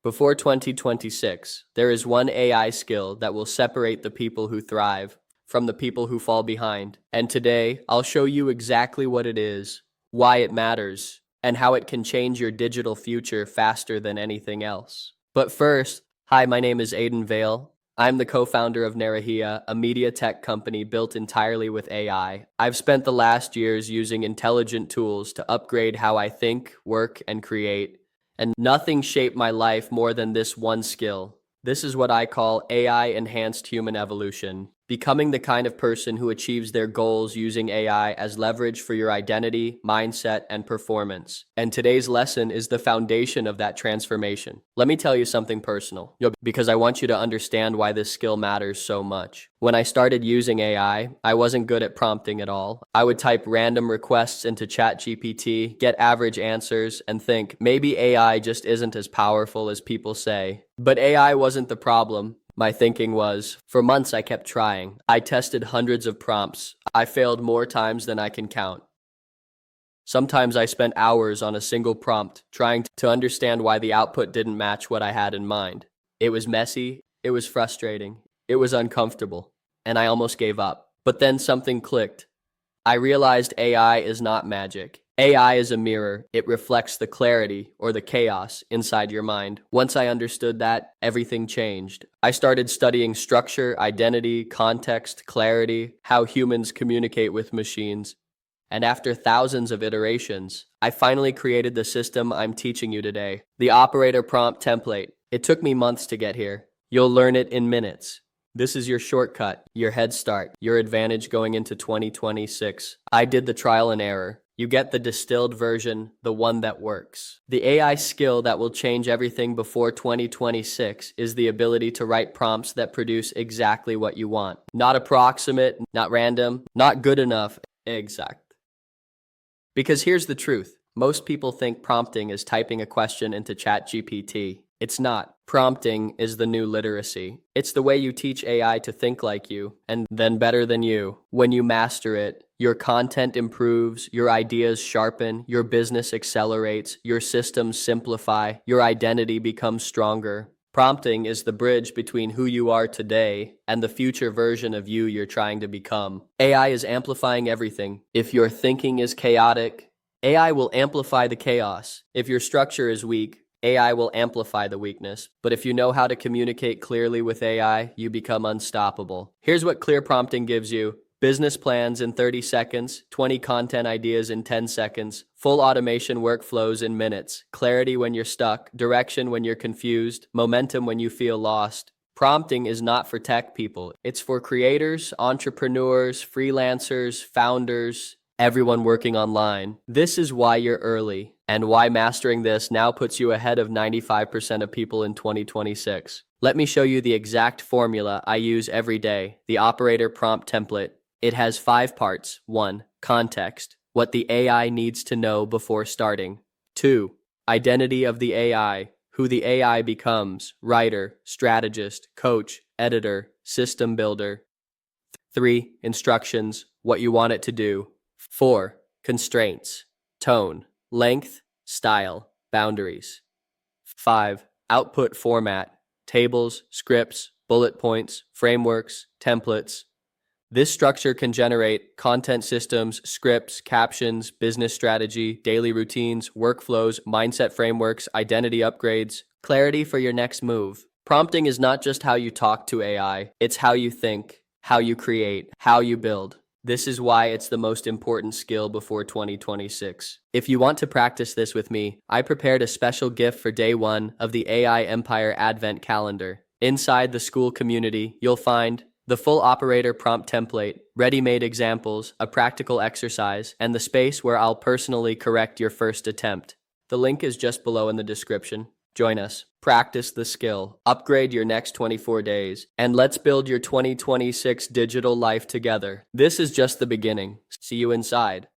Before 2026, there is one AI skill that will separate the people who thrive from the people who fall behind. And today, I'll show you exactly what it is, why it matters, and how it can change your digital future faster than anything else. But first, hi, my name is Ayden Vale. I'm the co-founder of Nerahia, a media tech company built entirely with AI. I've spent the last years using intelligent tools to upgrade how I think, work, and create. And nothing shaped my life more than this one skill. This is what I call AI-enhanced human evolution. Becoming the kind of person who achieves their goals using AI as leverage for your identity, mindset, and performance. And today's lesson is the foundation of that transformation. Let me tell you something personal, because I want you to understand why this skill matters so much. When I started using AI, I wasn't good at prompting at all. I would type random requests into ChatGPT, get average answers, and think, maybe AI just isn't as powerful as people say. But AI wasn't the problem. My thinking was, for months I kept trying. I tested hundreds of prompts. I failed more times than I can count. Sometimes I spent hours on a single prompt, trying to understand why the output didn't match what I had in mind. It was messy, it was frustrating, it was uncomfortable, and I almost gave up. But then something clicked. I realized AI is not magic. AI is a mirror. It reflects the clarity or the chaos inside your mind. Once I understood that, everything changed. I started studying structure, identity, context, clarity, how humans communicate with machines. And after thousands of iterations, I finally created the system I'm teaching you today, the operator prompt template. It took me months to get here. You'll learn it in minutes. This is your shortcut, your head start, your advantage going into 2026. I did the trial and error. You get the distilled version, the one that works. The AI skill that will change everything before 2026 is the ability to write prompts that produce exactly what you want. Not approximate, not random, not good enough, exact. Because here's the truth. Most people think prompting is typing a question into ChatGPT. It's not. Prompting is the new literacy. It's the way you teach AI to think like you, and then better than you. When you master it, your content improves, your ideas sharpen, your business accelerates, your systems simplify, your identity becomes stronger. Prompting is the bridge between who you are today and the future version of you you're trying to become. AI is amplifying everything. If your thinking is chaotic, AI will amplify the chaos. If your structure is weak, AI will amplify the weakness. But if you know how to communicate clearly with AI, you become unstoppable. Here's what clear prompting gives you. Business plans in 30 seconds, 20 content ideas in 10 seconds, full automation workflows in minutes, clarity when you're stuck, direction when you're confused, momentum when you feel lost. Prompting is not for tech people. It's for creators, entrepreneurs, freelancers, founders, everyone working online. This is why you're early, and why mastering this now puts you ahead of 95% of people in 2026. Let me show you the exact formula I use every day, the operator prompt template. It has 5 parts. 1. Context, what the AI needs to know before starting. 2. Identity of the AI, who the AI becomes, writer, strategist, coach, editor, system builder. 3. Instructions, what you want it to do. 4. Constraints, tone, length, style, boundaries. 5. Output format, tables, scripts, bullet points, frameworks, templates. This structure can generate content systems, scripts, captions, business strategy, daily routines, workflows, mindset frameworks, identity upgrades, clarity for your next move. Prompting is not just how you talk to AI, it's how you think, how you create, how you build. This is why it's the most important skill before 2026. If you want to practice this with me, I prepared a special gift for day 1 of the AI Empire Advent Calendar. Inside the school community, you'll find the full operator prompt template, ready-made examples, a practical exercise, and the space where I'll personally correct your first attempt. The link is just below in the description. Join us, practice the skill, upgrade your next 24 days, and let's build your 2026 digital life together. This is just the beginning. See you inside.